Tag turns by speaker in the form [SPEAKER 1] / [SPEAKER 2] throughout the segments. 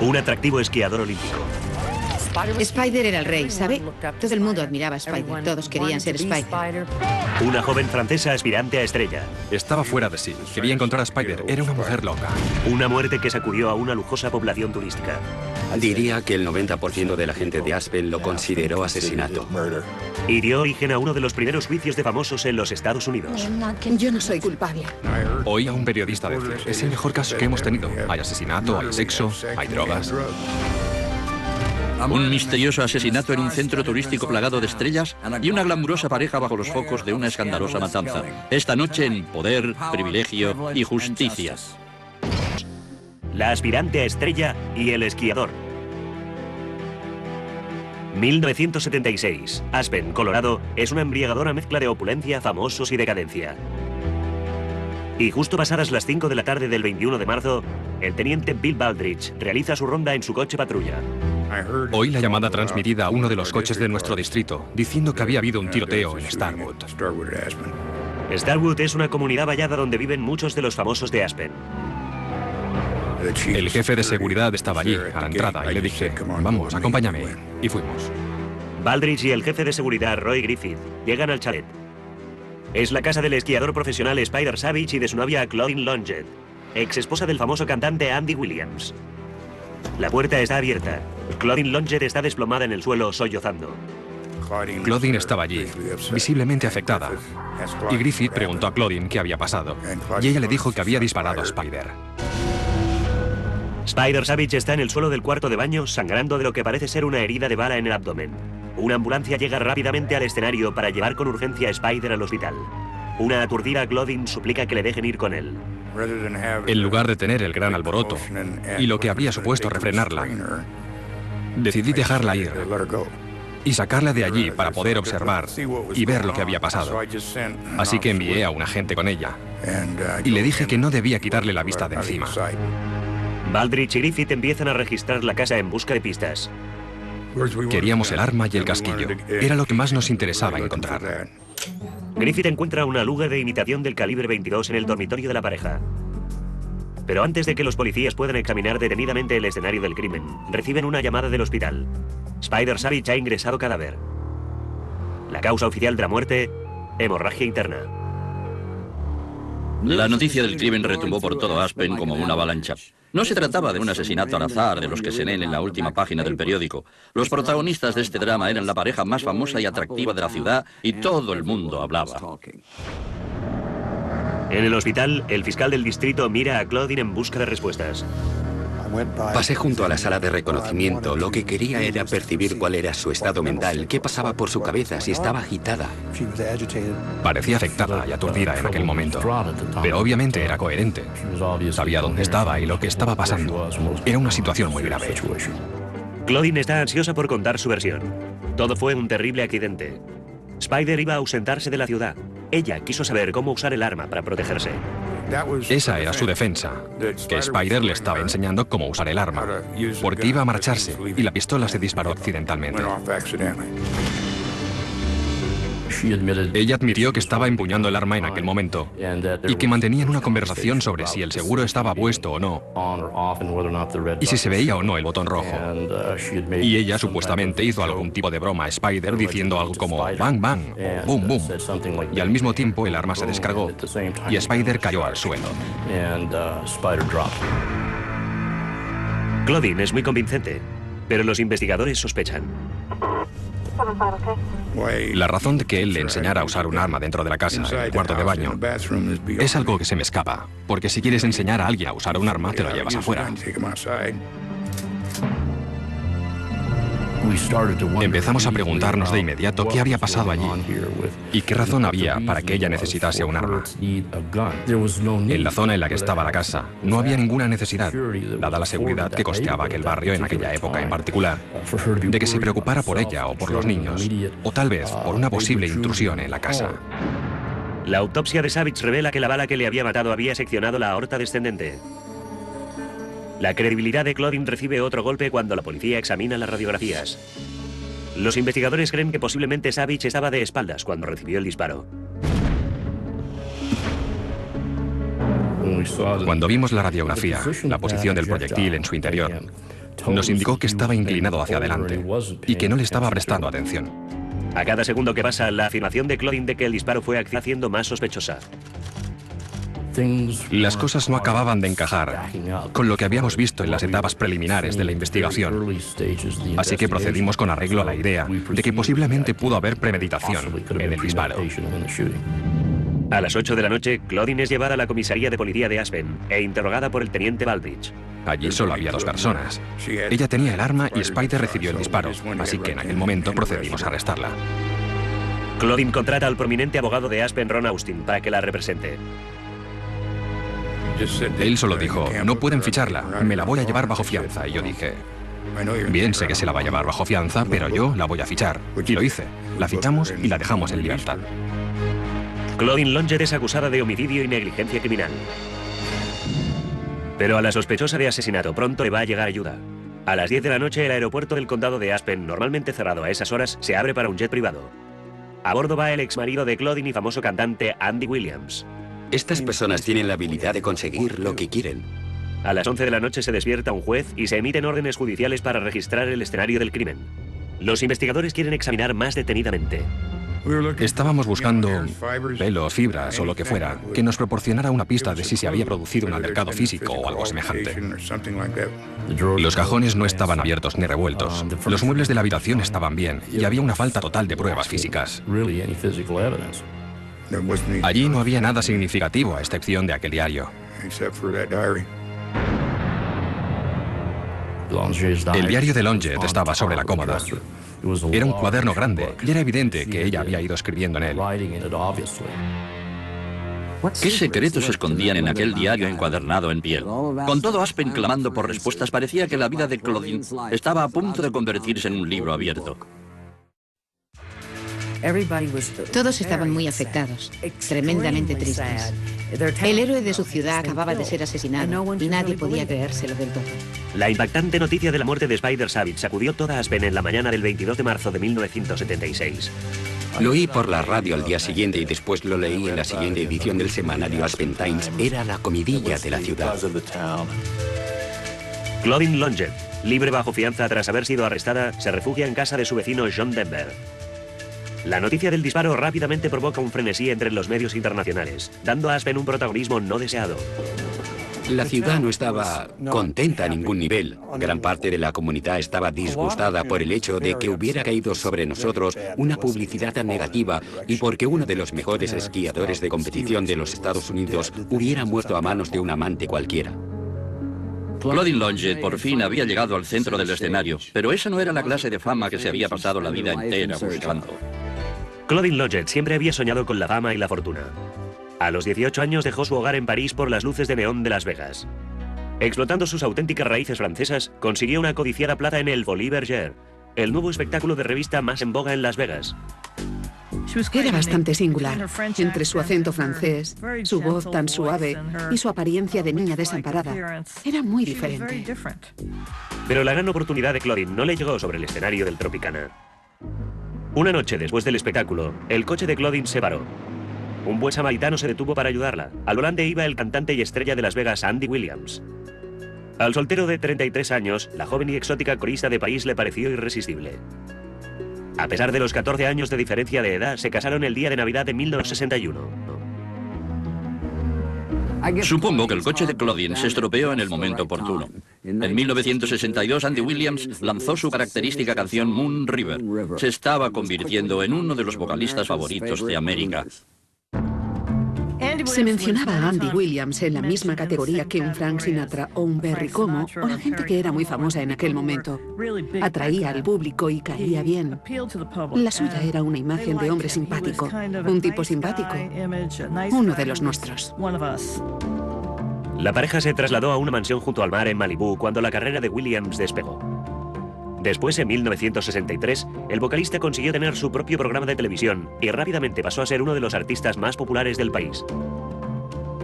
[SPEAKER 1] Un atractivo esquiador olímpico.
[SPEAKER 2] Spider era el rey, ¿sabe? Todo el mundo admiraba a Spider, todos querían ser Spider.
[SPEAKER 1] Una joven francesa aspirante a estrella.
[SPEAKER 3] Estaba fuera de sí. Quería encontrar a Spider. Era una mujer loca.
[SPEAKER 1] Una muerte que sacudió a una lujosa población turística.
[SPEAKER 4] Diría que el 90% de la gente de Aspen lo consideró asesinato.
[SPEAKER 1] Y dio origen a uno de los primeros juicios de famosos en los Estados Unidos.
[SPEAKER 2] Yo no soy culpable.
[SPEAKER 3] Oí a un periodista decir, es el mejor caso que hemos tenido. Hay asesinato, hay sexo, hay drogas.
[SPEAKER 5] Un misterioso asesinato en un centro turístico plagado de estrellas y una glamurosa pareja bajo los focos de una escandalosa matanza. Esta noche en Poder, Privilegio y Justicia.
[SPEAKER 1] La aspirante a estrella y el esquiador. 1976. Aspen, Colorado, es una embriagadora mezcla de opulencia, famosos y decadencia. Y justo pasadas las 5 de la tarde del 21 de marzo, el teniente Bill Baldridge realiza su ronda en su coche patrulla.
[SPEAKER 3] Oí la llamada transmitida a uno de los coches de nuestro distrito, diciendo que había habido un tiroteo en Starwood.
[SPEAKER 1] Starwood es una comunidad vallada donde viven muchos de los famosos de Aspen.
[SPEAKER 3] El jefe de seguridad estaba allí, a la entrada, y le dije, vamos, acompáñame. Y fuimos.
[SPEAKER 1] Baldridge y el jefe de seguridad, Roy Griffith, llegan al chalet. Es la casa del esquiador profesional Spider Savage y de su novia Claudine Longet, ex esposa del famoso cantante Andy Williams. La puerta está abierta. Claudine Longet está desplomada en el suelo, sollozando.
[SPEAKER 3] Claudine estaba allí, visiblemente afectada. Y Griffith preguntó a Claudine qué había pasado. Y ella le dijo que había disparado a Spider.
[SPEAKER 1] Spider Savage está en el suelo del cuarto de baño, sangrando de lo que parece ser una herida de bala en el abdomen. Una ambulancia llega rápidamente al escenario para llevar con urgencia a Spider al hospital. Una aturdida Claudine suplica que le dejen ir con él.
[SPEAKER 3] En lugar de tener el gran alboroto y lo que habría supuesto refrenarla, decidí dejarla ir y sacarla de allí para poder observar y ver lo que había pasado. Así que envié a un agente con ella y le dije que no debía quitarle la vista de encima.
[SPEAKER 1] Baldridge y Griffith empiezan a registrar la casa en busca de pistas.
[SPEAKER 3] Queríamos el arma y el casquillo. Era lo que más nos interesaba encontrar.
[SPEAKER 1] Griffith encuentra una Luger de imitación del calibre 22 en el dormitorio de la pareja. Pero antes de que los policías puedan examinar detenidamente el escenario del crimen, reciben una llamada del hospital. Spider Savage ha ingresado cadáver. La causa oficial de la muerte, hemorragia interna.
[SPEAKER 5] La noticia del crimen retumbó por todo Aspen como una avalancha. No se trataba de un asesinato al azar de los que se leen en la última página del periódico. Los protagonistas de este drama eran la pareja más famosa y atractiva de la ciudad y todo el mundo hablaba.
[SPEAKER 1] En el hospital, el fiscal del distrito mira a Claudine en busca de respuestas.
[SPEAKER 4] Pasé junto a la sala de reconocimiento. Lo que quería era percibir cuál era su estado mental, qué pasaba por su cabeza, si estaba agitada.
[SPEAKER 3] Parecía afectada y aturdida en aquel momento, pero obviamente era coherente. Sabía dónde estaba y lo que estaba pasando. Era una situación muy grave.
[SPEAKER 1] Claudine está ansiosa por contar su versión. Todo fue un terrible accidente. Spider iba a ausentarse de la ciudad. Ella quiso saber cómo usar el arma para protegerse.
[SPEAKER 3] Esa era su defensa, que Spider le estaba enseñando cómo usar el arma, porque iba a marcharse y la pistola se disparó accidentalmente. Ella admitió que estaba empuñando el arma en aquel momento y que mantenían una conversación sobre si el seguro estaba puesto o no y si se veía o no el botón rojo. Y ella supuestamente hizo algún tipo de broma a Spider diciendo algo como bang bang o boom boom. Y al mismo tiempo el arma se descargó y Spider cayó al suelo.
[SPEAKER 1] Claudine es muy convincente, pero los investigadores sospechan.
[SPEAKER 3] La razón de que él le enseñara a usar un arma dentro de la casa, en el cuarto de baño, es algo que se me escapa, porque si quieres enseñar a alguien a usar un arma, te lo llevas afuera. Empezamos a preguntarnos de inmediato qué había pasado allí y qué razón había para que ella necesitase un arma. En la zona en la que estaba la casa no había ninguna necesidad, dada la seguridad que costeaba aquel barrio en aquella época en particular, de que se preocupara por ella o por los niños, o tal vez por una posible intrusión en la casa.
[SPEAKER 1] La autopsia de Savage revela que la bala que le había matado había seccionado la aorta descendente. La credibilidad de Claudine recibe otro golpe cuando la policía examina las radiografías. Los investigadores creen que posiblemente Savage estaba de espaldas cuando recibió el disparo.
[SPEAKER 3] Cuando vimos la radiografía, la posición del proyectil en su interior, Nos indicó que estaba inclinado hacia adelante y que no le estaba prestando atención.
[SPEAKER 1] A cada segundo que pasa, la afirmación de Claudine de que el disparo fue haciendo más sospechosa.
[SPEAKER 3] Las cosas no acababan de encajar con lo que habíamos visto en las etapas preliminares de la investigación. Así que procedimos con arreglo a la idea de que posiblemente pudo haber premeditación en el disparo.
[SPEAKER 1] A las 8 de la noche, Claudine es llevada a la comisaría de policía de Aspen e interrogada por el teniente Baldridge.
[SPEAKER 3] Allí solo había 2 personas. Ella tenía el arma y Spider recibió el disparo, así que en aquel momento procedimos a arrestarla.
[SPEAKER 1] Claudine contrata al prominente abogado de Aspen, Ron Austin, para que la represente.
[SPEAKER 3] Él solo dijo, no pueden ficharla, me la voy a llevar bajo fianza. Y yo dije, bien, sé que se la va a llevar bajo fianza, pero yo la voy a fichar. Y lo hice. La fichamos y la dejamos en libertad.
[SPEAKER 1] Claudine Longet es acusada de homicidio y negligencia criminal. Pero a la sospechosa de asesinato pronto le va a llegar ayuda. A las 10 de la noche, el aeropuerto del condado de Aspen, normalmente cerrado a esas horas, se abre para un jet privado. A bordo va el exmarido de Claudine y famoso cantante Andy Williams.
[SPEAKER 4] Estas personas tienen la habilidad de conseguir lo que quieren.
[SPEAKER 1] A las 11 de la noche se despierta un juez y se emiten órdenes judiciales para registrar el escenario del crimen. Los investigadores quieren examinar más detenidamente.
[SPEAKER 3] Estábamos buscando pelos, fibras o lo que fuera, que nos proporcionara una pista de si se había producido un altercado físico o algo semejante. Los cajones no estaban abiertos ni revueltos. Los muebles de la habitación estaban bien y había una falta total de pruebas físicas. Allí no había nada significativo a excepción de aquel diario. El diario de Longet estaba sobre la cómoda. Era un cuaderno grande y era evidente que ella había ido escribiendo en él.
[SPEAKER 5] ¿Qué secretos se escondían en aquel diario encuadernado en piel? Con todo Aspen clamando por respuestas, parecía que la vida de Claudine estaba a punto de convertirse en un libro abierto.
[SPEAKER 2] Todos estaban muy afectados, tremendamente tristes. El héroe de su ciudad acababa de ser asesinado y nadie podía creérselo del todo.
[SPEAKER 1] La impactante noticia de la muerte de Spider Savage sacudió toda Aspen en la mañana del 22 de marzo de 1976.
[SPEAKER 4] Lo oí por la radio al día siguiente y después lo leí en la siguiente edición del semanario Aspen Times. Era la comidilla de la ciudad.
[SPEAKER 1] Claudine Longet, libre bajo fianza tras haber sido arrestada, se refugia en casa de su vecino John Denver. La noticia del disparo rápidamente provoca un frenesí entre los medios internacionales, dando a Aspen un protagonismo no deseado.
[SPEAKER 4] La ciudad no estaba contenta a ningún nivel. Gran parte de la comunidad estaba disgustada por el hecho de que hubiera caído sobre nosotros una publicidad tan negativa y porque uno de los mejores esquiadores de competición de los Estados Unidos hubiera muerto a manos de un amante cualquiera.
[SPEAKER 5] Claudine Longet por fin había llegado al centro del escenario, pero esa no era la clase de fama que se había pasado la vida entera buscando.
[SPEAKER 1] Claudine Longet siempre había soñado con la fama y la fortuna. A los 18 años dejó su hogar en París por las luces de neón de Las Vegas. Explotando sus auténticas raíces francesas, consiguió una codiciada plaza en el Folie Bergère, el nuevo espectáculo de revista más en boga en Las Vegas.
[SPEAKER 6] Era bastante singular, entre su acento francés, su voz tan suave y su apariencia de niña desamparada. Era muy diferente.
[SPEAKER 1] Pero la gran oportunidad de Claudine no le llegó sobre el escenario del Tropicana. Una noche después del espectáculo, el coche de Claudine se paró. Un buen samaritano se detuvo para ayudarla. Al volante iba el cantante y estrella de Las Vegas, Andy Williams. Al soltero de 33 años, la joven y exótica corista de París le pareció irresistible. A pesar de los 14 años de diferencia de edad, se casaron el día de Navidad de 1961.
[SPEAKER 5] Supongo que el coche de Claudine se estropeó en el momento oportuno. En 1962, Andy Williams lanzó su característica canción Moon River. Se estaba convirtiendo en uno de los vocalistas favoritos de América.
[SPEAKER 6] Se mencionaba a Andy Williams en la misma categoría que un Frank Sinatra o un Perry Como o la gente que era muy famosa en aquel momento. Atraía al público y caía bien. La suya era una imagen de hombre simpático, un tipo simpático, uno de los nuestros.
[SPEAKER 1] La pareja se trasladó a una mansión junto al mar en Malibú cuando la carrera de Williams despegó. Después, en 1963, el vocalista consiguió tener su propio programa de televisión y rápidamente pasó a ser uno de los artistas más populares del país.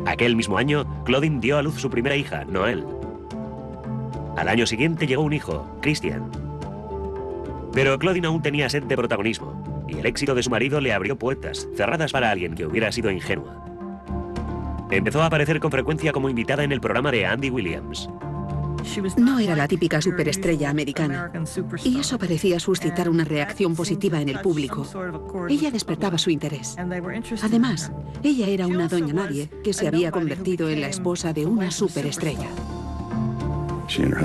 [SPEAKER 1] Aquel mismo año, Claudine dio a luz su primera hija, Noelle. Al año siguiente llegó un hijo, Christian. Pero Claudine aún tenía sed de protagonismo, y el éxito de su marido le abrió puertas, cerradas para alguien que hubiera sido ingenua. Empezó a aparecer con frecuencia como invitada en el programa de Andy Williams.
[SPEAKER 6] No era la típica superestrella americana, y eso parecía suscitar una reacción positiva en el público. Ella despertaba su interés. Además, ella era una doña nadie que se había convertido en la esposa de una superestrella.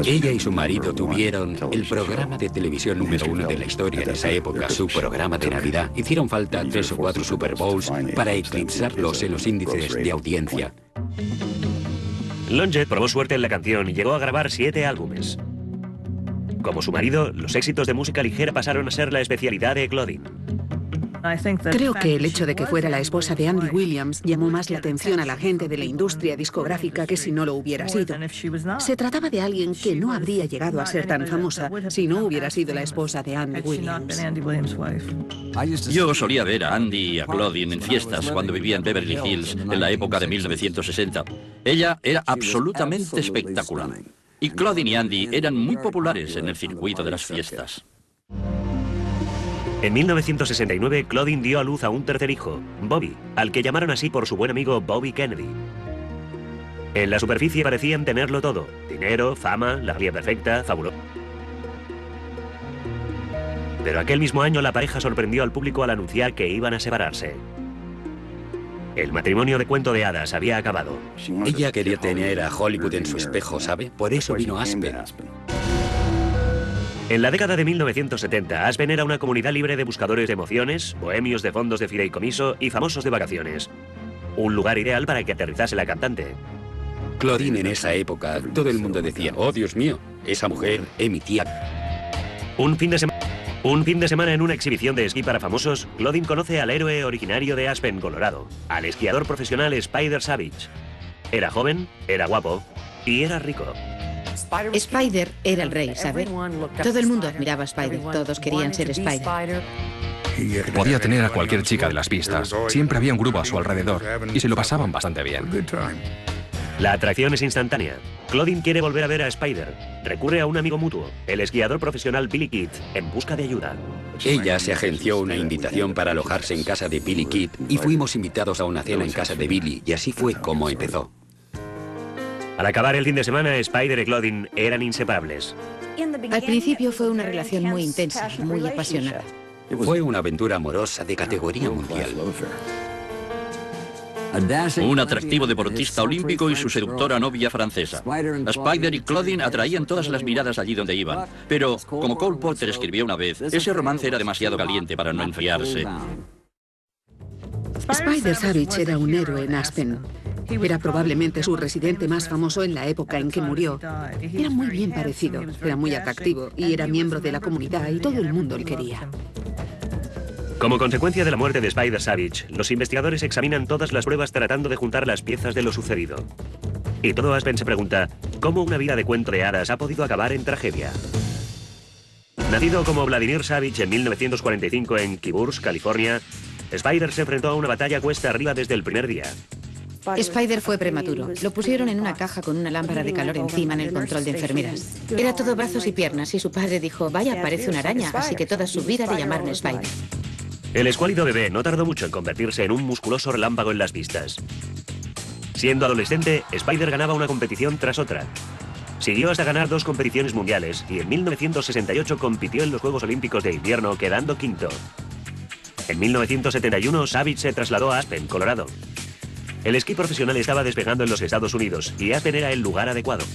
[SPEAKER 4] Ella y su marido tuvieron el programa de televisión número 1 de la historia en esa época, su programa de Navidad. Hicieron falta 3 o 4 Super Bowls para eclipsarlos en los índices de audiencia.
[SPEAKER 1] Longett probó suerte en la canción y llegó a grabar 7 álbumes. Como su marido, los éxitos de música ligera pasaron a ser la especialidad de Claudine.
[SPEAKER 6] Creo que el hecho de que fuera la esposa de Andy Williams llamó más la atención a la gente de la industria discográfica que si no lo hubiera sido. Se trataba de alguien que no habría llegado a ser tan famosa si no hubiera sido la esposa de Andy Williams.
[SPEAKER 5] Yo solía ver a Andy y a Claudine en fiestas cuando vivía en Beverly Hills en la época de 1960. Ella era absolutamente espectacular. Y Claudine y Andy eran muy populares en el circuito de las fiestas.
[SPEAKER 1] En 1969, Claudine dio a luz a un tercer hijo, Bobby, al que llamaron así por su buen amigo Bobby Kennedy. En la superficie parecían tenerlo todo: dinero, fama, la vida perfecta, fabuloso. Pero aquel mismo año la pareja sorprendió al público al anunciar que iban a separarse. El matrimonio de cuento de hadas había acabado.
[SPEAKER 4] Ella quería tener a Hollywood en su espejo, ¿sabe? Por eso vino Aspen.
[SPEAKER 1] En la década de 1970, Aspen era una comunidad libre de buscadores de emociones, bohemios de fondos de fideicomiso y famosos de vacaciones. Un lugar ideal para que aterrizase la cantante.
[SPEAKER 4] Claudine en esa época, todo el mundo decía, oh Dios mío, esa mujer es mi tía.
[SPEAKER 1] Un fin de semana en una exhibición de esquí para famosos, Claudine conoce al héroe originario de Aspen, Colorado, al esquiador profesional Spider Savage. Era joven, era guapo y era rico.
[SPEAKER 2] Spider era el rey, ¿sabe? Todo el mundo admiraba a Spider, todos querían ser Spider.
[SPEAKER 3] Podía tener a cualquier chica de las pistas. Siempre había un grupo a su alrededor y se lo pasaban bastante bien.
[SPEAKER 1] La atracción es instantánea. Claudine quiere volver a ver a Spider. Recurre a un amigo mutuo, el esquiador profesional Billy Kidd, en busca de ayuda.
[SPEAKER 4] Ella se agenció una invitación para alojarse en casa de Billy Kidd y fuimos invitados a una cena en casa de Billy, y así fue como empezó.
[SPEAKER 1] Al acabar el fin de semana, Spider y Claudine eran inseparables.
[SPEAKER 2] Al principio fue una relación muy intensa, muy apasionada.
[SPEAKER 4] Fue una aventura amorosa de categoría mundial.
[SPEAKER 5] Un atractivo deportista olímpico y su seductora novia francesa. Spider y Claudine atraían todas las miradas allí donde iban. Pero, como Cole Porter escribió una vez, ese romance era demasiado caliente para no enfriarse.
[SPEAKER 6] Spider Savage era un héroe en Aspen. Era probablemente su residente más famoso en la época en que murió. Era muy bien parecido, era muy atractivo y era miembro de la comunidad y todo el mundo le quería.
[SPEAKER 1] Como consecuencia de la muerte de Spider Savage, los investigadores examinan todas las pruebas tratando de juntar las piezas de lo sucedido. Y todo Aspen se pregunta, ¿cómo una vida de cuento de hadas ha podido acabar en tragedia? Nacido como Vladimir Savage en 1945 en Keyburst, California, Spider se enfrentó a una batalla cuesta arriba desde el primer día.
[SPEAKER 2] Spider fue prematuro. Lo pusieron en una caja con una lámpara de calor encima en el control de enfermeras. Era todo brazos y piernas y su padre dijo, vaya, parece una araña, así que toda su vida le llamaron Spider.
[SPEAKER 1] El escuálido bebé no tardó mucho en convertirse en un musculoso relámpago en las pistas. Siendo adolescente, Spider ganaba una competición tras otra. Siguió hasta ganar 2 competiciones mundiales y en 1968 compitió en los Juegos Olímpicos de Invierno, quedando quinto. En 1971, Savage se trasladó a Aspen, Colorado. El esquí profesional estaba despegando en los Estados Unidos y Aspen era el lugar adecuado.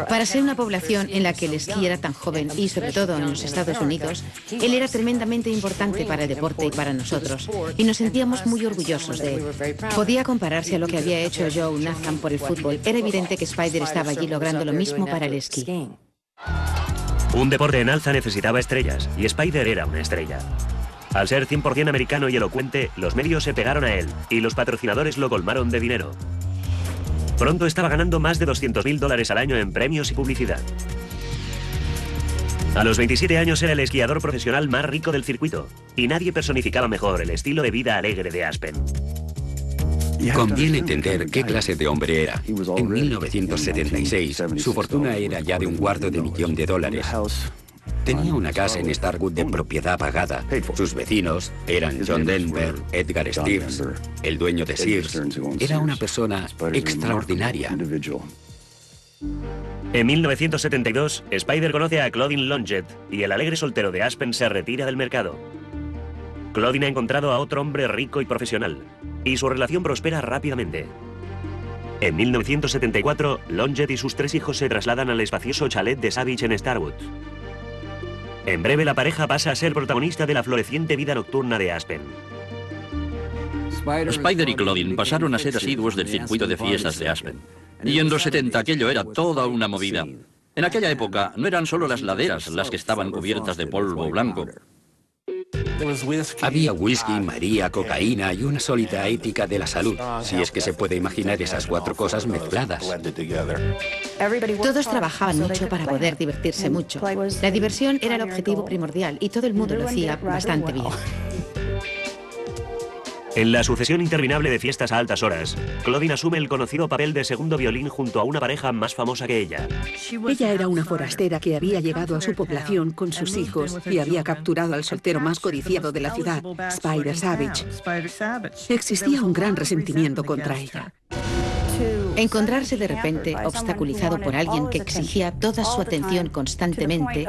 [SPEAKER 2] Para ser una población en la que el esquí era tan joven y sobre todo en los Estados Unidos, él era tremendamente importante para el deporte y para nosotros, y nos sentíamos muy orgullosos de él. Podía compararse a lo que había hecho Joe Nathan por el fútbol. Era evidente que Spider estaba allí logrando lo mismo para el esquí.
[SPEAKER 1] Un deporte en alza necesitaba estrellas, y Spider era una estrella. Al ser 100% americano y elocuente, los medios se pegaron a él, y los patrocinadores lo colmaron de dinero. Pronto estaba ganando más de $200.000 al año en premios y publicidad. A los 27 años era el esquiador profesional más rico del circuito, y nadie personificaba mejor el estilo de vida alegre de Aspen.
[SPEAKER 4] Conviene entender qué clase de hombre era. En 1976, su fortuna era ya de $250,000. Tenía una casa en Starwood de propiedad pagada. Sus vecinos eran John Denver, Edgar Stearns, el dueño de Sears. Era una persona extraordinaria.
[SPEAKER 1] En 1972, Spider conoce a Claudine Longet y el alegre soltero de Aspen se retira del mercado. Claudine ha encontrado a otro hombre rico y profesional, y su relación prospera rápidamente. En 1974, Longet y sus 3 hijos se trasladan al espacioso chalet de Savage en Starwood. En breve, la pareja pasa a ser protagonista de la floreciente vida nocturna de Aspen.
[SPEAKER 5] Spider y Claudine pasaron a ser asiduos del circuito de fiestas de Aspen. Y en los 70 aquello era toda una movida. En aquella época no eran solo las laderas las que estaban cubiertas de polvo blanco.
[SPEAKER 4] Había whisky, María, cocaína y una sólida ética de la salud, si es que se puede imaginar esas 4 cosas mezcladas.
[SPEAKER 2] Todos trabajaban mucho para poder divertirse mucho. La diversión era el objetivo primordial y todo el mundo lo hacía bastante bien.
[SPEAKER 1] En la sucesión interminable de fiestas a altas horas, Claudine asume el conocido papel de segundo violín junto a una pareja más famosa que ella.
[SPEAKER 6] Ella era una forastera que había llegado a su población con sus hijos y había capturado al soltero más codiciado de la ciudad, Spider Savage. Existía un gran resentimiento contra ella.
[SPEAKER 2] Encontrarse de repente obstaculizado por alguien que exigía toda su atención constantemente,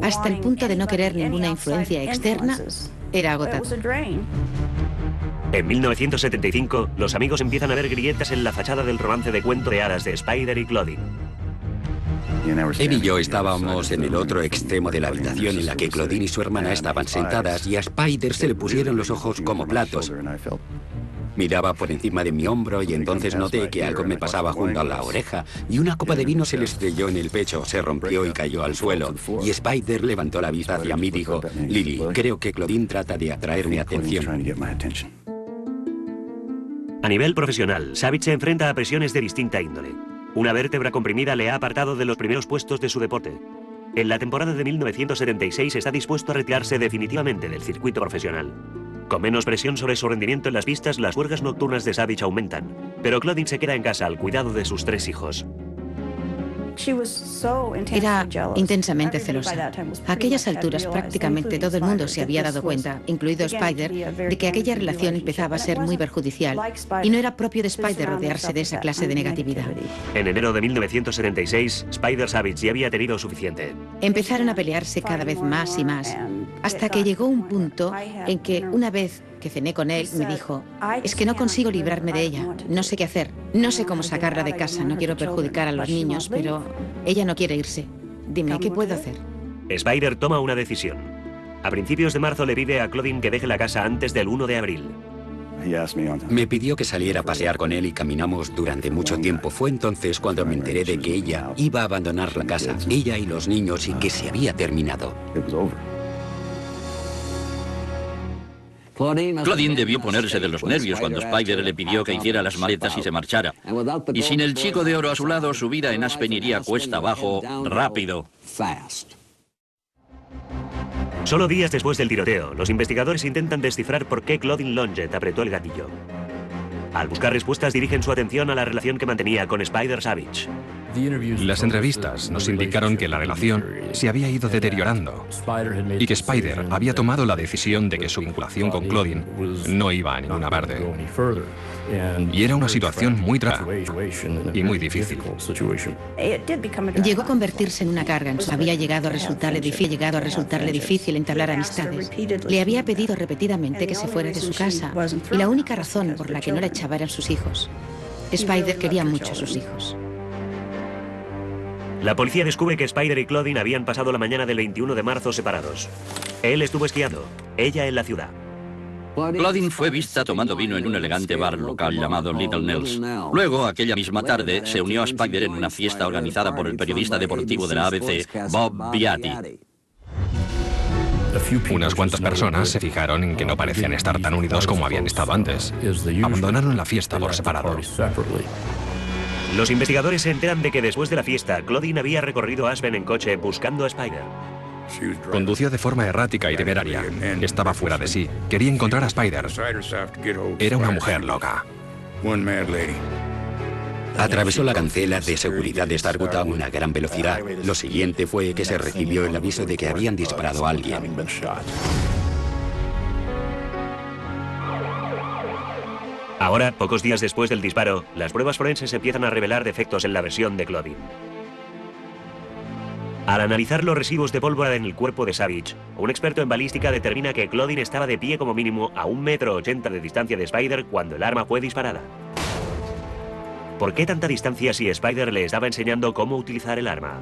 [SPEAKER 2] hasta el punto de no querer ninguna influencia externa, era agotador.
[SPEAKER 1] En 1975, los amigos empiezan a ver grietas en la fachada del romance de cuento de hadas de Spider y Claudine.
[SPEAKER 4] Él y yo estábamos en el otro extremo de la habitación en la que Claudine y su hermana estaban sentadas y a Spider se le pusieron los ojos como platos. Miraba por encima de mi hombro y entonces noté que algo me pasaba junto a la oreja y una copa de vino se le estrelló en el pecho, se rompió y cayó al suelo. Y Spider levantó la vista hacia mí y dijo: Lily, creo que Claudine trata de atraer mi atención.
[SPEAKER 1] A nivel profesional, Savage se enfrenta a presiones de distinta índole. Una vértebra comprimida le ha apartado de los primeros puestos de su deporte. En la temporada de 1976 está dispuesto a retirarse definitivamente del circuito profesional. Con menos presión sobre su rendimiento en las pistas, las juergas nocturnas de Savage aumentan, pero Claudine se queda en casa al cuidado de sus 3 hijos.
[SPEAKER 2] Era intensamente celosa. A aquellas alturas prácticamente todo el mundo se había dado cuenta, incluido Spider, de que aquella relación empezaba a ser muy perjudicial y no era propio de Spider rodearse de esa clase de negatividad.
[SPEAKER 1] En enero de 1976, Spider Savage ya había tenido suficiente.
[SPEAKER 2] Empezaron a pelearse cada vez más y más, hasta que llegó un punto en que una vez que cené con él, me dijo: es que no consigo librarme de ella, no sé qué hacer, no sé cómo sacarla de casa, no quiero perjudicar a los niños, pero ella no quiere irse. Dime, ¿qué puedo hacer?
[SPEAKER 1] Spider toma una decisión. A principios de marzo le pide a Claudine que deje la casa antes del 1 de abril.
[SPEAKER 4] Me pidió que saliera a pasear con él y caminamos durante mucho tiempo. Fue entonces cuando me enteré de que ella iba a abandonar la casa, ella y los niños, y que se había terminado.
[SPEAKER 5] Claudine debió ponerse de los nervios cuando Spider le pidió que hiciera las maletas y se marchara. Y sin el chico de oro a su lado, su vida en Aspen iría cuesta abajo rápido.
[SPEAKER 1] Solo días después del tiroteo, los investigadores intentan descifrar por qué Claudine Longet apretó el gatillo. Al buscar respuestas, dirigen su atención a la relación que mantenía con Spider Savage.
[SPEAKER 3] Las entrevistas nos indicaron que la relación se había ido deteriorando y que Spider había tomado la decisión de que su vinculación con Claudine no iba a ninguna parte. Y era una situación muy trágica y muy difícil.
[SPEAKER 2] Llegó a convertirse en una carga. Había llegado a resultarle difícil entablar amistades. Le había pedido repetidamente que se fuera de su casa y la única razón por la que no la echaba eran sus hijos. Spider quería mucho a sus hijos.
[SPEAKER 1] La policía descubre que Spider y Claudine habían pasado la mañana del 21 de marzo separados. Él estuvo esquiando, ella en la ciudad.
[SPEAKER 5] Claudine fue vista tomando vino en un elegante bar local llamado Little Nels. Luego, aquella misma tarde, se unió a Spider en una fiesta organizada por el periodista deportivo de la ABC, Bob Beatty.
[SPEAKER 3] Unas cuantas personas se fijaron en que no parecían estar tan unidos como habían estado antes. Abandonaron la fiesta por separado.
[SPEAKER 1] Los investigadores se enteran de que después de la fiesta, Claudine había recorrido Aspen en coche buscando a Spider.
[SPEAKER 3] Condució de forma errática y temeraria. Estaba fuera de sí. Quería encontrar a Spider. Era una mujer loca.
[SPEAKER 4] Atravesó la cancela de seguridad de Starwood a una gran velocidad. Lo siguiente fue que se recibió el aviso de que habían disparado a alguien.
[SPEAKER 1] Ahora, pocos días después del disparo, las pruebas forenses empiezan a revelar defectos en la versión de Claudine. Al analizar los residuos de pólvora en el cuerpo de Savage, un experto en balística determina que Claudine estaba de pie como mínimo a 1,80 m de distancia de Spider cuando el arma fue disparada. ¿Por qué tanta distancia si Spider le estaba enseñando cómo utilizar el arma?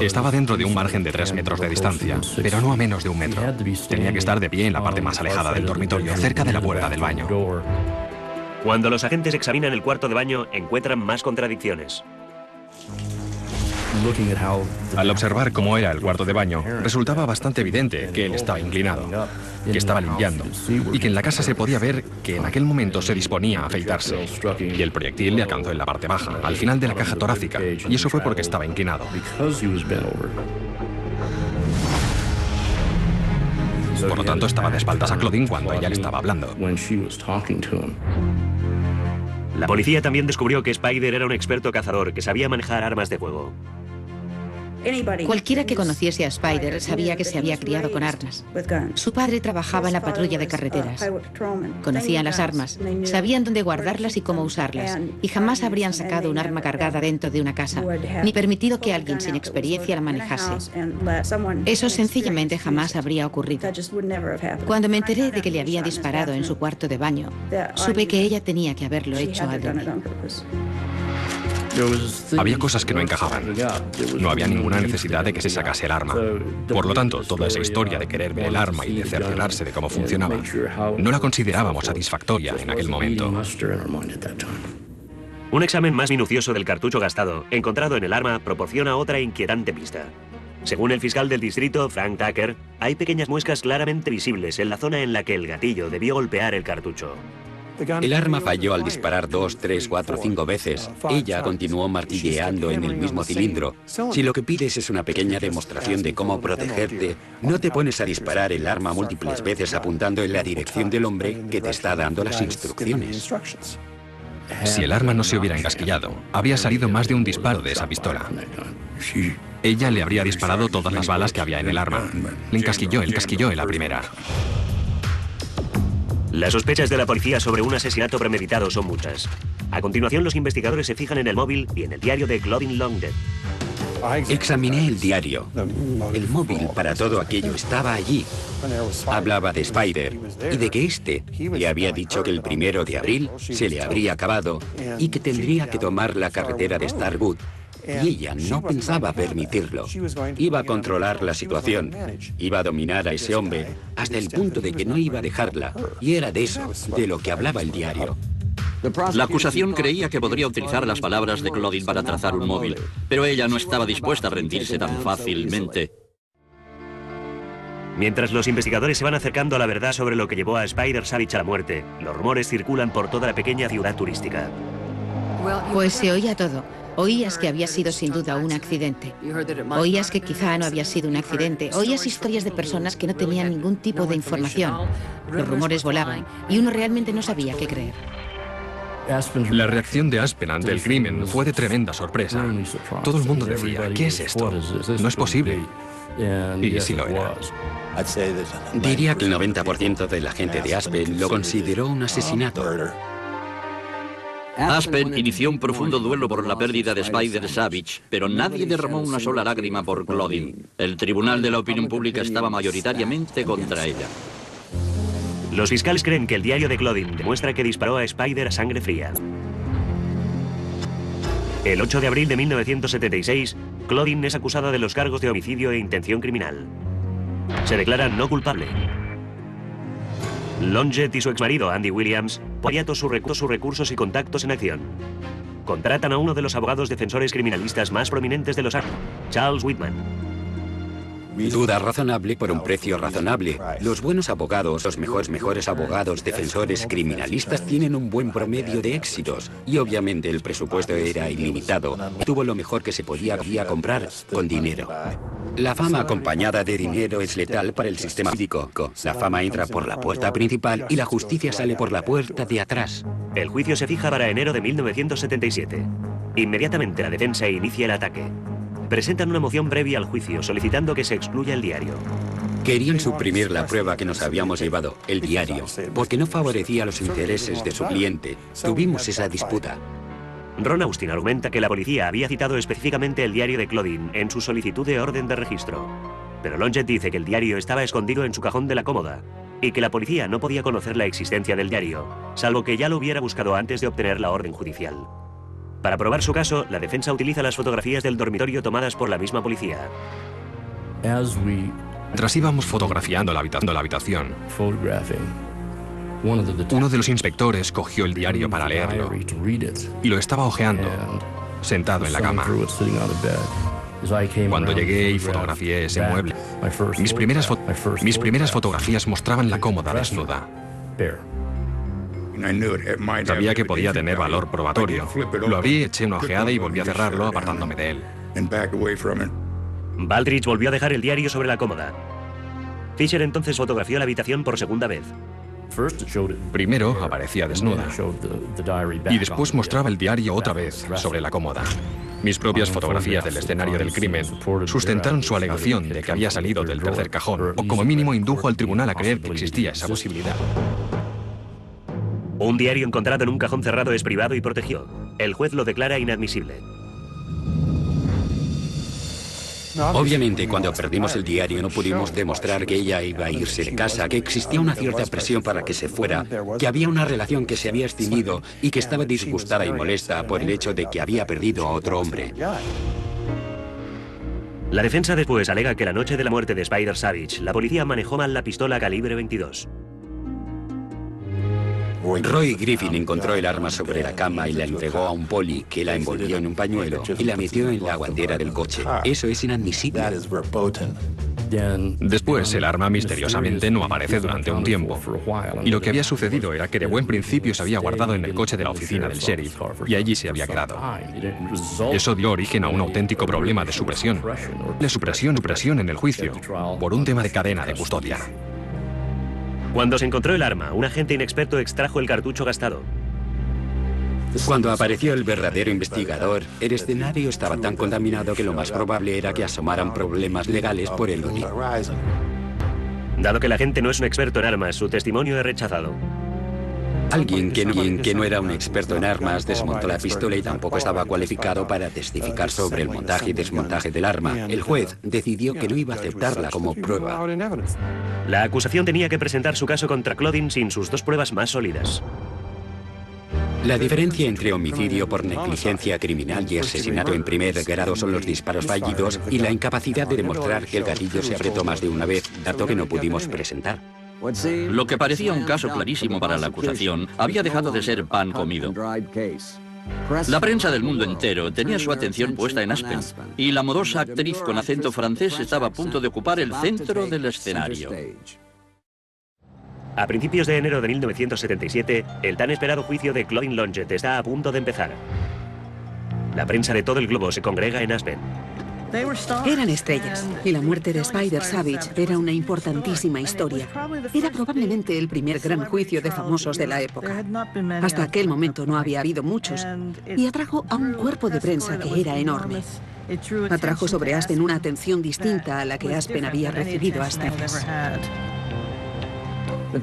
[SPEAKER 3] Estaba dentro de un margen de 3 metros de distancia, pero no a menos de 1 metro. Tenía que estar de pie en la parte más alejada del dormitorio, cerca de la puerta del baño.
[SPEAKER 1] Cuando los agentes examinan el cuarto de baño, encuentran más contradicciones.
[SPEAKER 3] Al observar cómo era el cuarto de baño, resultaba bastante evidente que él estaba inclinado, que estaba limpiando, y que en la casa se podía ver que en aquel momento se disponía a afeitarse, y el proyectil le alcanzó en la parte baja, al final de la caja torácica, y eso fue porque estaba inclinado. Por lo tanto, estaba de espaldas a Claudine cuando ella le estaba hablando.
[SPEAKER 1] La policía también descubrió que Spider era un experto cazador que sabía manejar armas de fuego.
[SPEAKER 2] Cualquiera que conociese a Spider sabía que se había criado con armas. Su padre trabajaba en la patrulla de carreteras. Conocían las armas, sabían dónde guardarlas y cómo usarlas, y jamás habrían sacado un arma cargada dentro de una casa, ni permitido que alguien sin experiencia la manejase. Eso sencillamente jamás habría ocurrido. Cuando me enteré de que le había disparado en su cuarto de baño, supe que ella tenía que haberlo hecho adrede.
[SPEAKER 3] Había cosas que no encajaban. No había ninguna necesidad de que se sacase el arma. Por lo tanto, toda esa historia de querer ver el arma y de cerciorarse de cómo funcionaba, no la considerábamos satisfactoria en aquel momento.
[SPEAKER 1] Un examen más minucioso del cartucho gastado, encontrado en el arma, proporciona otra inquietante pista. Según el fiscal del distrito, Frank Tucker, hay pequeñas muescas claramente visibles en la zona en la que el gatillo debió golpear el cartucho.
[SPEAKER 4] El arma falló al disparar 2, 3, 4, 5 veces. Ella continuó martilleando en el mismo cilindro. Si lo que pides es una pequeña demostración de cómo protegerte, no te pones a disparar el arma múltiples veces apuntando en la dirección del hombre que te está dando las instrucciones.
[SPEAKER 3] Si el arma no se hubiera encasquillado, habría salido más de un disparo de esa pistola. Ella le habría disparado todas las balas que había en el arma. Le encasquilló en la primera.
[SPEAKER 1] Las sospechas de la policía sobre un asesinato premeditado son muchas. A continuación, los investigadores se fijan en el móvil y en el diario de Claudine Longdet.
[SPEAKER 4] Examiné el diario. El móvil para todo aquello estaba allí. Hablaba de Spider y de que éste le había dicho que el 1 de abril se le habría acabado y que tendría que tomar la carretera de Starwood. Y ella no pensaba permitirlo. Iba a controlar la situación. Iba a dominar a ese hombre hasta el punto de que no iba a dejarla. Y era de eso, de lo que hablaba el diario.
[SPEAKER 5] La acusación creía que podría utilizar las palabras de Claudine para trazar un móvil, pero ella no estaba dispuesta a rendirse tan fácilmente.
[SPEAKER 1] Mientras los investigadores se van acercando a la verdad sobre lo que llevó a Spider Savage a la muerte, los rumores circulan por toda la pequeña ciudad turística.
[SPEAKER 2] Pues se oía todo. Oías que había sido sin duda un accidente. Oías que quizá no había sido un accidente. Oías historias de personas que no tenían ningún tipo de información. Los rumores volaban y uno realmente no sabía qué creer.
[SPEAKER 3] La reacción de Aspen ante el crimen fue de tremenda sorpresa. Todo el mundo decía, ¿qué es esto? No es posible. Y sí lo era.
[SPEAKER 4] Diría que el 90% de la gente de Aspen lo consideró un asesinato.
[SPEAKER 5] Aspen inició un profundo duelo por la pérdida de Spider Savage, pero nadie derramó una sola lágrima por Claudine. El tribunal de la opinión pública estaba mayoritariamente contra ella.
[SPEAKER 1] Los fiscales creen que el diario de Claudine demuestra que disparó a Spider a sangre fría. El 8 de abril de 1976, Claudine es acusada de los cargos de homicidio e intención criminal. Se declara no culpable. Longdet y su exmarido, Andy Williams, ponían todos sus recursos y contactos en acción. Contratan a uno de los abogados defensores criminalistas más prominentes de los años, Charles Whitman.
[SPEAKER 4] Duda razonable por un precio razonable. Los buenos abogados, los mejores abogados defensores criminalistas tienen un buen promedio de éxitos. Y obviamente el presupuesto era ilimitado. Tuvo lo mejor que se podía comprar con dinero. La fama acompañada de dinero es letal para el sistema jurídico. La fama entra por la puerta principal y la justicia sale por la puerta de atrás.
[SPEAKER 1] El juicio se fija para enero de 1977. Inmediatamente la defensa inicia el ataque. Presentan una moción previa al juicio solicitando que se excluya el diario.
[SPEAKER 4] Querían suprimir la prueba que nos habíamos llevado, el diario, porque no favorecía los intereses de su cliente. Tuvimos esa disputa.
[SPEAKER 1] Ron Austin argumenta que la policía había citado específicamente el diario de Claudine en su solicitud de orden de registro. Pero Longett dice que el diario estaba escondido en su cajón de la cómoda y que la policía no podía conocer la existencia del diario, salvo que ya lo hubiera buscado antes de obtener la orden judicial. Para probar su caso, la defensa utiliza las fotografías del dormitorio tomadas por la misma policía.
[SPEAKER 3] Mientras íbamos fotografiando la habitación, uno de los inspectores cogió el diario para leerlo y lo estaba hojeando, sentado en la cama. Cuando llegué y fotografié ese mueble, mis primeras fotografías mostraban la cómoda desnuda. Sabía que podía tener valor probatorio. Lo abrí, eché una ojeada y volví a cerrarlo, apartándome de él.
[SPEAKER 1] Baldrige volvió a dejar el diario sobre la cómoda. Fisher entonces fotografió la habitación por segunda vez.
[SPEAKER 3] Primero aparecía desnuda y después mostraba el diario otra vez sobre la cómoda. Mis propias fotografías del escenario del crimen sustentaron su alegación de que había salido del tercer cajón, o como mínimo indujo al tribunal a creer que existía esa posibilidad.
[SPEAKER 1] Un diario encontrado en un cajón cerrado es privado y protegido. El juez lo declara inadmisible.
[SPEAKER 4] Obviamente, cuando perdimos el diario no pudimos demostrar que ella iba a irse de casa, que existía una cierta presión para que se fuera, que había una relación que se había extinguido y que estaba disgustada y molesta por el hecho de que había perdido a otro hombre.
[SPEAKER 1] La defensa después alega que la noche de la muerte de Spider Savage, la policía manejó mal la pistola calibre 22.
[SPEAKER 4] Roy Griffin encontró el arma sobre la cama y la entregó a un poli que la envolvió en un pañuelo y la metió en la guantera del coche. Eso es inadmisible.
[SPEAKER 3] Después, el arma misteriosamente no aparece durante un tiempo. Y lo que había sucedido era que de buen principio se había guardado en el coche de la oficina del sheriff y allí se había quedado. Eso dio origen a un auténtico problema de supresión. De supresión en el juicio, por un tema de cadena de custodia.
[SPEAKER 1] Cuando se encontró el arma, un agente inexperto extrajo el cartucho gastado.
[SPEAKER 4] Cuando apareció el verdadero investigador, el escenario estaba tan contaminado que lo más probable era que asomaran problemas legales por el horizonte.
[SPEAKER 1] Dado que la agente no es un experto en armas, su testimonio es rechazado.
[SPEAKER 4] Alguien que no era un experto en armas desmontó la pistola y tampoco estaba cualificado para testificar sobre el montaje y desmontaje del arma. El juez decidió que no iba a aceptarla como prueba.
[SPEAKER 1] La acusación tenía que presentar su caso contra Claudine sin sus dos pruebas más sólidas.
[SPEAKER 4] La diferencia entre homicidio por negligencia criminal y asesinato en primer grado son los disparos fallidos y la incapacidad de demostrar que el gatillo se apretó más de una vez, dato que no pudimos presentar.
[SPEAKER 5] Lo que parecía un caso clarísimo para la acusación había dejado de ser pan comido. La prensa del mundo entero tenía su atención puesta en Aspen, y la modosa actriz con acento francés estaba a punto de ocupar el centro del escenario.
[SPEAKER 1] A principios de enero de 1977, el tan esperado juicio de Claudine Longett está a punto de empezar. La prensa de todo el globo se congrega en Aspen.
[SPEAKER 6] Eran estrellas, y la muerte de Spider Savage era una importantísima historia. Era probablemente el primer gran juicio de famosos de la época. Hasta aquel momento no había habido muchos, y atrajo a un cuerpo de prensa que era enorme. Atrajo sobre Aspen una atención distinta a la que Aspen había recibido hasta entonces.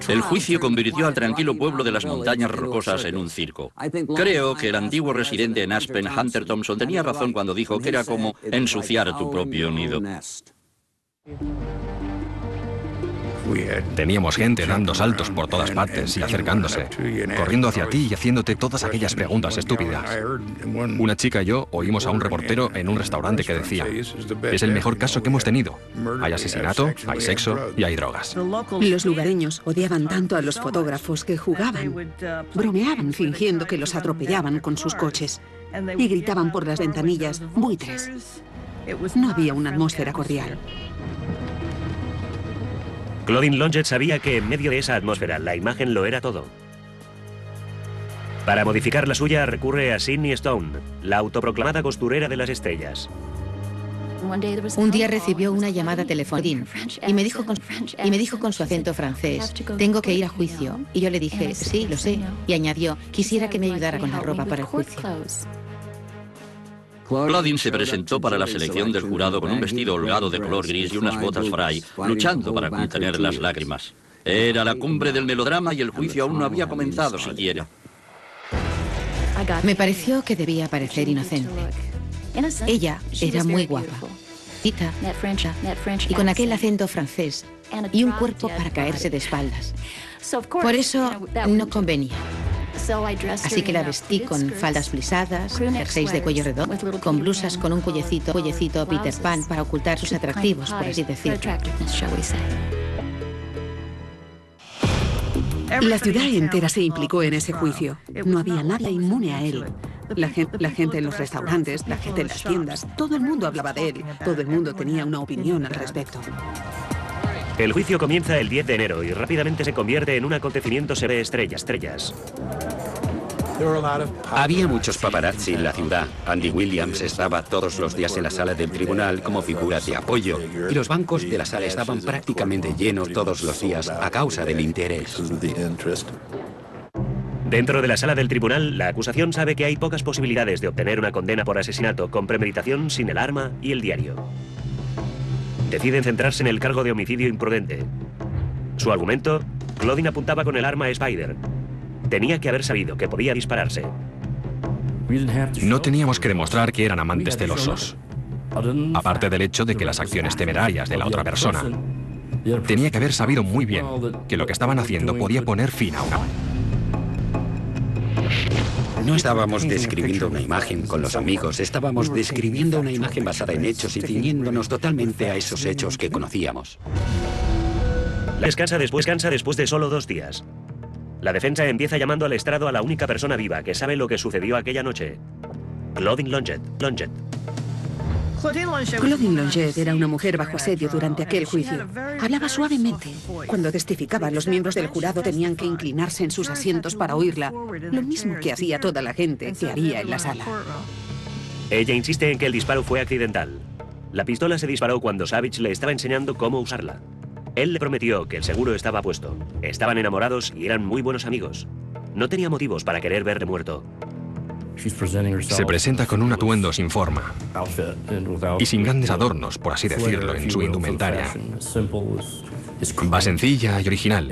[SPEAKER 5] El juicio convirtió al tranquilo pueblo de las montañas rocosas en un circo. Creo que el antiguo residente en Aspen, Hunter Thompson, tenía razón cuando dijo que era como ensuciar tu propio nido.
[SPEAKER 3] Teníamos gente dando saltos por todas partes y acercándose, corriendo hacia ti y haciéndote todas aquellas preguntas estúpidas. Una chica y yo oímos a un reportero en un restaurante que decía: es el mejor caso que hemos tenido. Hay asesinato, hay sexo y hay drogas.
[SPEAKER 6] Los lugareños odiaban tanto a los fotógrafos que jugaban, bromeaban fingiendo que los atropellaban con sus coches y gritaban por las ventanillas: buitres. No había una atmósfera cordial.
[SPEAKER 1] Claudine Longett sabía que en medio de esa atmósfera la imagen lo era todo. Para modificar la suya recurre a Sidney Stone, la autoproclamada costurera de las estrellas.
[SPEAKER 2] Un día recibió una llamada telefónica y me dijo con su acento francés: tengo que ir a juicio. Y yo le dije: sí, lo sé. Y añadió: quisiera que me ayudara con la ropa para el juicio.
[SPEAKER 5] Claudine se presentó para la selección del jurado con un vestido holgado de color gris y unas botas fray, luchando para contener las lágrimas. Era la cumbre del melodrama y el juicio aún no había comenzado siquiera.
[SPEAKER 2] Me pareció que debía parecer inocente. Ella era muy guapa, cita, y con aquel acento francés y un cuerpo para caerse de espaldas. Por eso no convenía. Así que la vestí con faldas plisadas, jerseys de cuello redondo, con blusas con un cuellecito Peter Pan para ocultar sus atractivos, por así decirlo.
[SPEAKER 6] La ciudad entera se implicó en ese juicio. No había nadie inmune a él. La gente en los restaurantes, la gente en las tiendas, todo el mundo hablaba de él. Todo el mundo tenía una opinión al respecto.
[SPEAKER 1] El juicio comienza el 10 de enero y rápidamente se convierte en un acontecimiento de estrellas.
[SPEAKER 4] Había muchos paparazzi en la ciudad. Andy Williams estaba todos los días en la sala del tribunal como figura de apoyo y los bancos de la sala estaban prácticamente llenos todos los días a causa del interés.
[SPEAKER 1] Dentro de la sala del tribunal, la acusación sabe que hay pocas posibilidades de obtener una condena por asesinato con premeditación sin el arma y el diario. Deciden centrarse en el cargo de homicidio imprudente. Su argumento: Claudine apuntaba con el arma a Spider. Tenía que haber sabido que podía dispararse.
[SPEAKER 3] No teníamos que demostrar que eran amantes celosos. Aparte del hecho de que las acciones temerarias de la otra persona. Tenía que haber sabido muy bien que lo que estaban haciendo podía poner fin a una...
[SPEAKER 4] No estábamos describiendo una imagen con los amigos, estábamos describiendo una imagen basada en hechos y ciñéndonos totalmente a esos hechos que conocíamos.
[SPEAKER 1] Descansa después de solo 2 días. La defensa empieza llamando al estrado a la única persona viva que sabe lo que sucedió aquella noche: Claudine Longet.
[SPEAKER 6] Claudine Longet era una mujer bajo asedio durante aquel juicio. Hablaba suavemente. Cuando testificaba, los miembros del jurado tenían que inclinarse en sus asientos para oírla, lo mismo que hacía toda la gente que haría en la sala.
[SPEAKER 1] Ella insiste en que el disparo fue accidental. La pistola se disparó cuando Savage le estaba enseñando cómo usarla. Él le prometió que el seguro estaba puesto. Estaban enamorados y eran muy buenos amigos. No tenía motivos para querer verle muerto.
[SPEAKER 3] Se presenta con un atuendo sin forma y sin grandes adornos, por así decirlo, en su indumentaria. Va sencilla y original,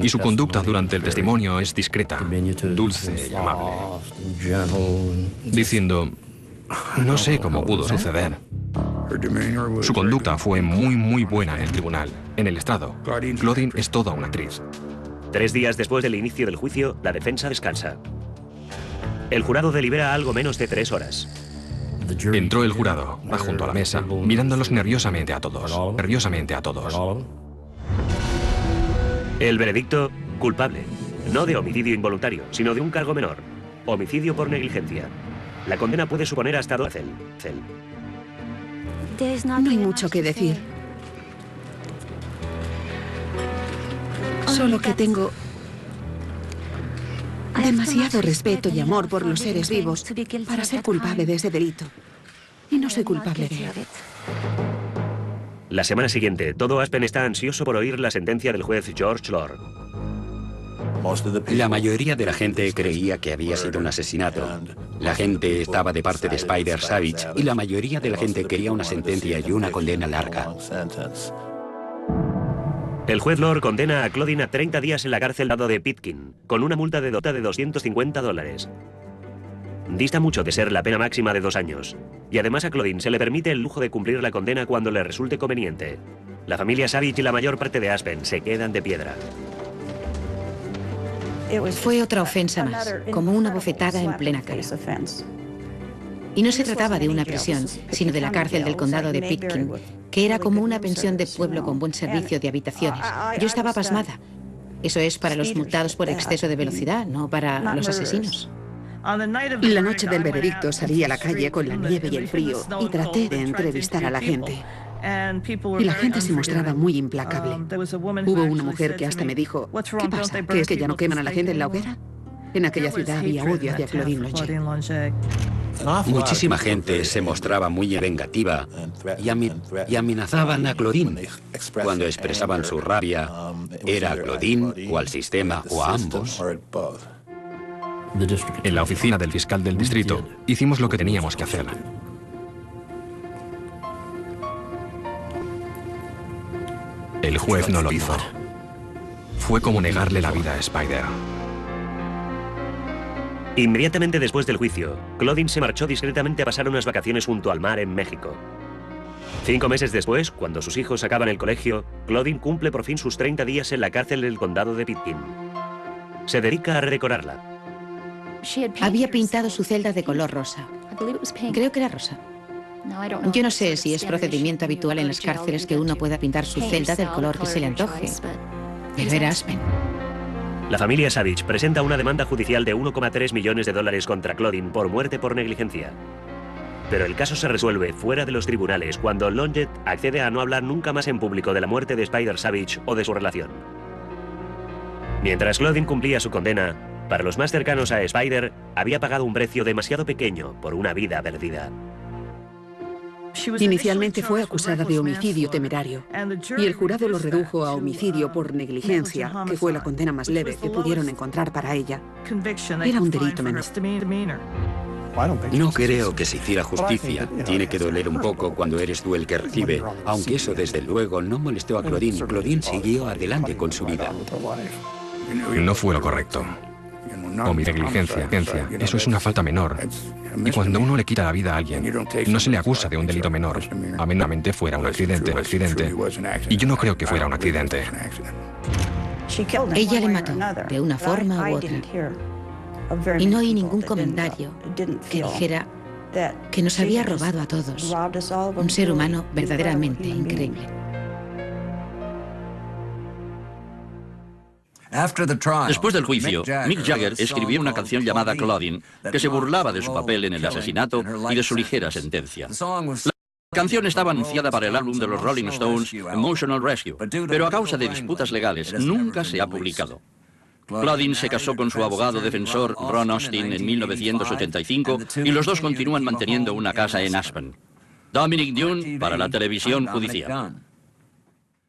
[SPEAKER 3] y su conducta durante el testimonio es discreta, dulce y amable, diciendo: no sé cómo pudo suceder. Su conducta fue muy buena en el tribunal. En el estrado, Claudine es toda una actriz.
[SPEAKER 1] 3 días después del inicio del juicio, la defensa descansa. El jurado delibera algo menos de 3 horas.
[SPEAKER 3] Entró el jurado, va junto a la mesa, mirándolos nerviosamente a todos.
[SPEAKER 1] El veredicto: culpable. No de homicidio involuntario, sino de un cargo menor: homicidio por negligencia. La condena puede suponer hasta 2 años de cárcel.
[SPEAKER 6] No hay mucho que decir. Solo que tengo demasiado respeto y amor por los seres vivos para ser culpable de ese delito. Y no soy culpable de él.
[SPEAKER 1] La semana siguiente, todo Aspen está ansioso por oír la sentencia del juez George Lord.
[SPEAKER 4] La mayoría de la gente creía que había sido un asesinato. La gente estaba de parte de Spider Savage y la mayoría de la gente quería una sentencia y una condena larga.
[SPEAKER 1] El juez Lord condena a Claudine a 30 días en la cárcel al lado de Pitkin, con una multa de $250. Dista mucho de ser la pena máxima de 2 años. Y además a Claudine se le permite el lujo de cumplir la condena cuando le resulte conveniente. La familia Savage y la mayor parte de Aspen se quedan de piedra.
[SPEAKER 2] Fue otra ofensa más, como una bofetada en plena cara. Y no se trataba de una prisión, sino de la cárcel del condado de Pitkin, que era como una pensión de pueblo con buen servicio de habitaciones. Yo estaba pasmada. Eso es para los multados por exceso de velocidad, no para los asesinos.
[SPEAKER 6] La noche del veredicto salí a la calle con la nieve y el frío y traté de entrevistar a la gente. Y la gente se mostraba muy implacable. Hubo una mujer que hasta me dijo: ¿qué pasa? ¿Que es que ya no queman a la gente en la hoguera? En aquella ciudad había odio hacia Claudine Longet.
[SPEAKER 4] Muchísima gente se mostraba muy vengativa y amenazaban a Claudine. Cuando expresaban su rabia, era a Claudine o al sistema o a ambos.
[SPEAKER 3] En la oficina del fiscal del distrito, hicimos lo que teníamos que hacer. El juez no lo hizo. Fue como negarle la vida a Spider.
[SPEAKER 1] Inmediatamente después del juicio, Claudine se marchó discretamente a pasar unas vacaciones junto al mar en México. 5 meses después, cuando sus hijos acaban el colegio, Claudine cumple por fin sus 30 días en la cárcel del condado de Pitkin. Se dedica a redecorarla.
[SPEAKER 2] Había pintado su celda de color rosa. Creo que era rosa. Yo no sé si es procedimiento habitual en las cárceles que uno pueda pintar su celda del color que se le antoje, pero era Aspen.
[SPEAKER 1] La familia Savage presenta una demanda judicial de 1,3 millones de dólares contra Claudine por muerte por negligencia. Pero el caso se resuelve fuera de los tribunales cuando Longett accede a no hablar nunca más en público de la muerte de Spider Savage o de su relación. Mientras Claudine cumplía su condena, para los más cercanos a Spider, había pagado un precio demasiado pequeño por una vida perdida.
[SPEAKER 6] Inicialmente fue acusada de homicidio temerario y el jurado lo redujo a homicidio por negligencia, que fue la condena más leve que pudieron encontrar para ella. Era un delito menor.
[SPEAKER 4] No creo que se hiciera justicia. Tiene que doler un poco cuando eres tú el que recibe, aunque eso desde luego no molestó a Claudine. Claudine siguió adelante con su vida.
[SPEAKER 3] No fue lo correcto. O mi negligencia. Eso es una falta menor. Y cuando uno le quita la vida a alguien, no se le acusa de un delito menor. Amenamente fuera un accidente. Y yo no creo que fuera un accidente.
[SPEAKER 2] Ella le mató, de una forma u otra. Y no oí ningún comentario que dijera que nos había robado a todos. Un ser humano verdaderamente increíble.
[SPEAKER 5] Después del juicio, Mick Jagger escribió una canción llamada Claudine, que se burlaba de su papel en el asesinato y de su ligera sentencia. La canción estaba anunciada para el álbum de los Rolling Stones, Emotional Rescue, pero a causa de disputas legales nunca se ha publicado. Claudine se casó con su abogado defensor Ron Austin en 1985 y los dos continúan manteniendo una casa en Aspen. Dominic Dunne para la televisión judicial.